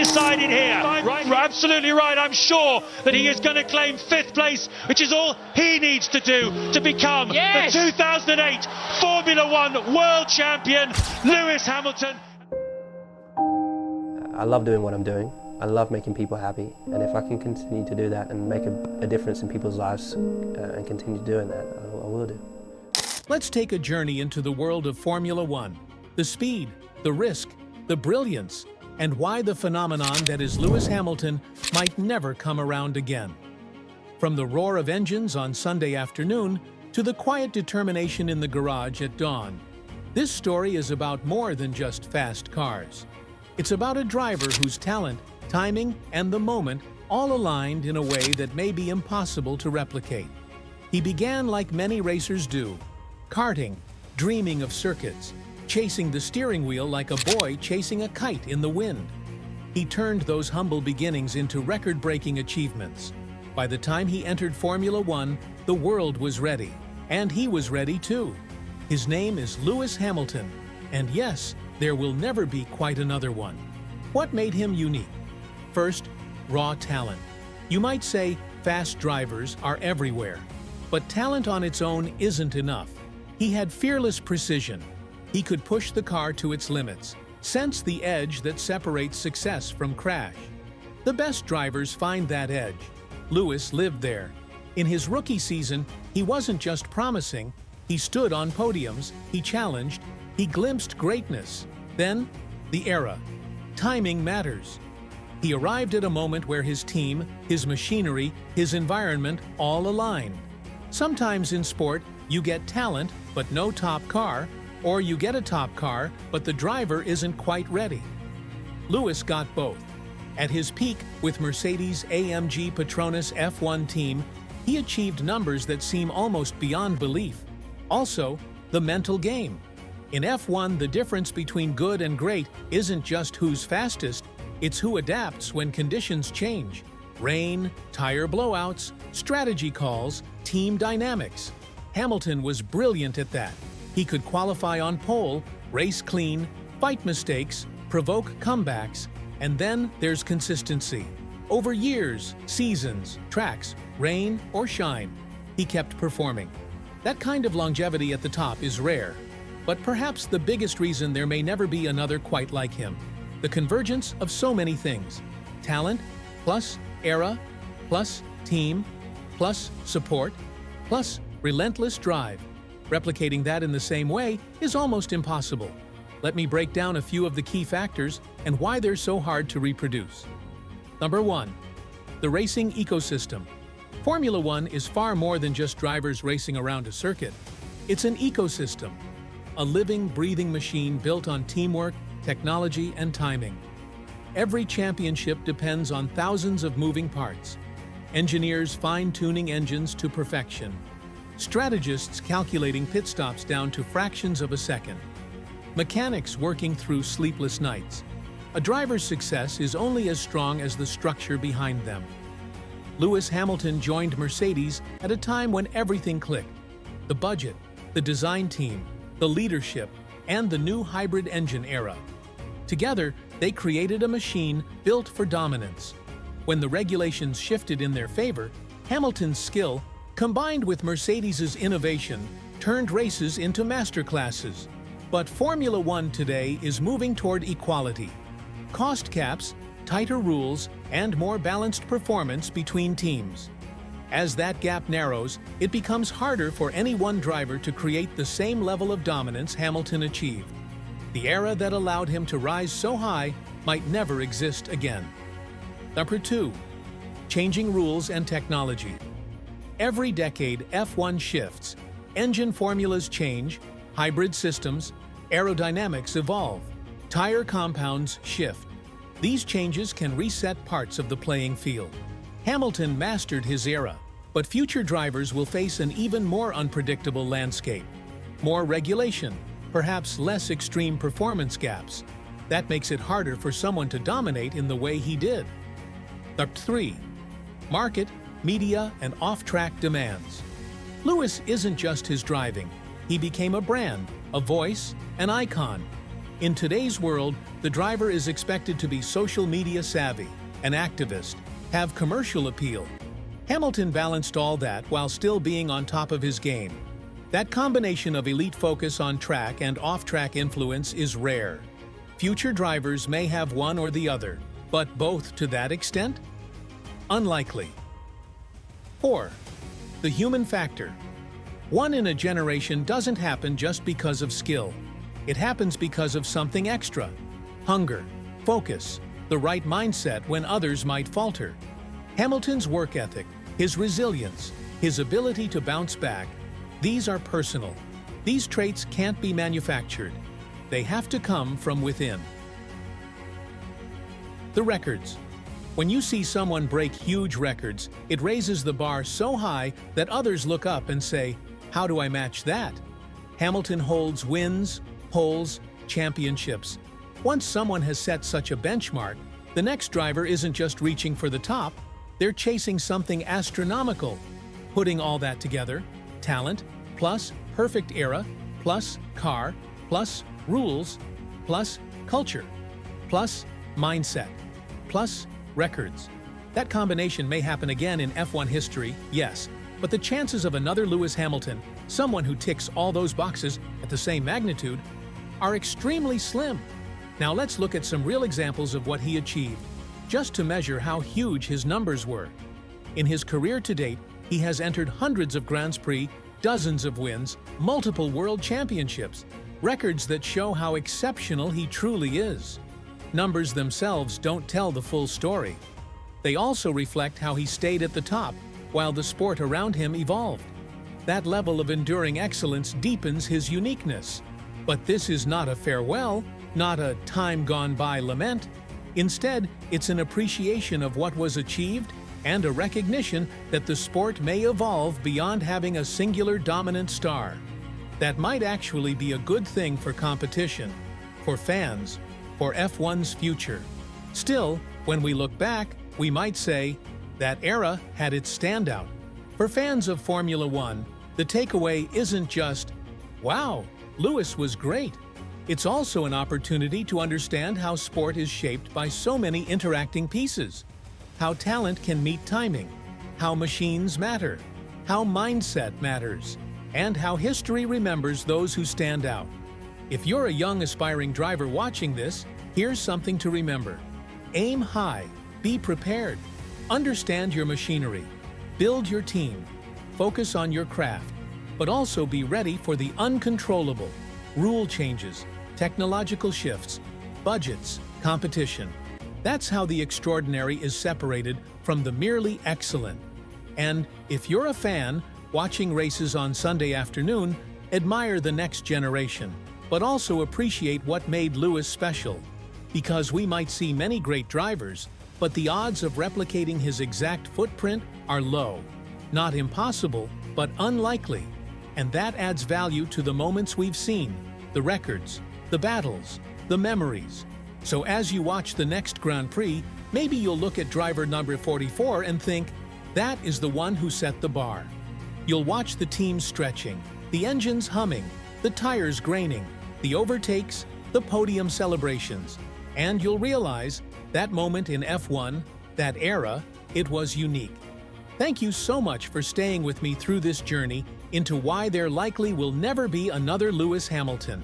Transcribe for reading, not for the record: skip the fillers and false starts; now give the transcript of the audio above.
decided here. Right, absolutely right. I'm sure that he is going to claim 5th place, which is all he needs to do to become the 2008 Formula One World Champion, Lewis Hamilton. I love doing what I'm doing. I love making people happy, and if I can continue to do that and make a difference in people's lives and continue doing that, I will do. Let's take a journey into the world of Formula One. The speed, the risk, the brilliance, and why the phenomenon that is Lewis Hamilton might never come around again. From the roar of engines on Sunday afternoon to the quiet determination in the garage at dawn, this story is about more than just fast cars. It's about a driver whose talent, timing, and the moment all aligned in a way that may be impossible to replicate. He began like many racers do, karting, dreaming of circuits, chasing the steering wheel like a boy chasing a kite in the wind. He turned those humble beginnings into record-breaking achievements. By the time he entered Formula One, the world was ready, and he was ready too. His name is Lewis Hamilton, and yes, there will never be quite another one. What made him unique? First, raw talent. You might say fast drivers are everywhere, but talent on its own isn't enough. He had fearless precision. He could push the car to its limits, sense the edge that separates success from crash. The best drivers find that edge. Lewis lived there. In his rookie season, he wasn't just promising, he stood on podiums, he challenged, he glimpsed greatness. Then, the era. Timing matters. He arrived at a moment where his team, his machinery, his environment all aligned. Sometimes in sport, you get talent but no top car, or you get a top car but the driver isn't quite ready. Lewis got both. At his peak with Mercedes-AMG Petronas F1 team, he achieved numbers that seem almost beyond belief. Also, the mental game. In F1, the difference between good and great isn't just who's fastest, it's who adapts when conditions change. Rain, tire blowouts, strategy calls, team dynamics. Hamilton was brilliant at that. He could qualify on pole, race clean, fight mistakes, provoke comebacks, and then there's consistency. Over years, seasons, tracks, rain or shine, he kept performing. That kind of longevity at the top is rare. But perhaps the biggest reason there may never be another quite like him. The convergence of so many things. Talent, plus era, plus team, plus support, plus relentless drive. Replicating that in the same way is almost impossible. Let me break down a few of the key factors and why they're so hard to reproduce. Number 1. The racing ecosystem. Formula One is far more than just drivers racing around a circuit. It's an ecosystem. A living, breathing machine built on teamwork, technology, and timing. Every championship depends on thousands of moving parts. Engineers fine-tuning engines to perfection. Strategists calculating pit stops down to fractions of a second. Mechanics working through sleepless nights. A driver's success is only as strong as the structure behind them. Lewis Hamilton joined Mercedes at a time when everything clicked. The budget, the design team, the leadership, and the new hybrid engine era. Together, they created a machine built for dominance. When the regulations shifted in their favor, Hamilton's skill, combined with Mercedes's innovation, turned races into masterclasses. But Formula One today is moving toward equality. Cost caps, tighter rules, and more balanced performance between teams. As that gap narrows, it becomes harder for any one driver to create the same level of dominance Hamilton achieved. The era that allowed him to rise so high might never exist again. Number 2. Changing rules and technology. Every decade, F1 shifts. Engine formulas change, hybrid systems, aerodynamics evolve, tire compounds shift. These changes can reset parts of the playing field. Hamilton mastered his era, but future drivers will face an even more unpredictable landscape. More regulation, perhaps less extreme performance gaps. That makes it harder for someone to dominate in the way he did. Number 3. Market, media, and off-track demands. Lewis isn't just his driving. He became a brand, a voice, an icon. In today's world, the driver is expected to be social media savvy, an activist, have commercial appeal. Hamilton balanced all that while still being on top of his game. That combination of elite focus on track and off-track influence is rare. Future drivers may have one or the other, but both to that extent? Unlikely. 4. The human factor. One in a generation doesn't happen just because of skill. It happens because of something extra. Hunger, focus, the right mindset when others might falter. Hamilton's work ethic, his resilience, his ability to bounce back, these are personal. These traits can't be manufactured. They have to come from within. The records. When you see someone break huge records, it raises the bar so high that others look up and say, "How do I match that?" Hamilton holds wins, poles, championships. Once someone has set such a benchmark, the next driver isn't just reaching for the top, they're chasing something astronomical. Putting all that together, talent, plus perfect era, plus car, plus rules, plus culture, plus mindset, plus records. That combination may happen again in F1 history, yes, but the chances of another Lewis Hamilton, someone who ticks all those boxes at the same magnitude, are extremely slim. Now let's look at some real examples of what he achieved, just to measure how huge his numbers were. In his career to date, he has entered hundreds of Grands Prix, dozens of wins, multiple world championships, records that show how exceptional he truly is. Numbers themselves don't tell the full story. They also reflect how he stayed at the top while the sport around him evolved. That level of enduring excellence deepens his uniqueness. But this is not a farewell, not a time-gone-by lament. Instead, it's an appreciation of what was achieved and a recognition that the sport may evolve beyond having a singular dominant star. That might actually be a good thing for competition, for fans, for F1's future. Still, when we look back, we might say, that era had its standout. For fans of Formula One, the takeaway isn't just, "Wow, Lewis was great." It's also an opportunity to understand how sport is shaped by so many interacting pieces, how talent can meet timing, how machines matter, how mindset matters, and how history remembers those who stand out. If you're a young aspiring driver watching this, here's something to remember. Aim high, be prepared, understand your machinery, build your team, focus on your craft, but also be ready for the uncontrollable, rule changes, technological shifts, budgets, competition. That's how the extraordinary is separated from the merely excellent. And if you're a fan, watching races on Sunday afternoon, admire the next generation, but also appreciate what made Lewis special. Because we might see many great drivers, but the odds of replicating his exact footprint are low. Not impossible, but unlikely. And that adds value to the moments we've seen, the records, the battles, the memories. So as you watch the next Grand Prix, maybe you'll look at driver number 44 and think, that is the one who set the bar. You'll watch the team stretching, the engines humming, the tires graining, the overtakes, the podium celebrations, and you'll realize that moment in F1, that era, it was unique. Thank you so much for staying with me through this journey into why there likely will never be another Lewis Hamilton.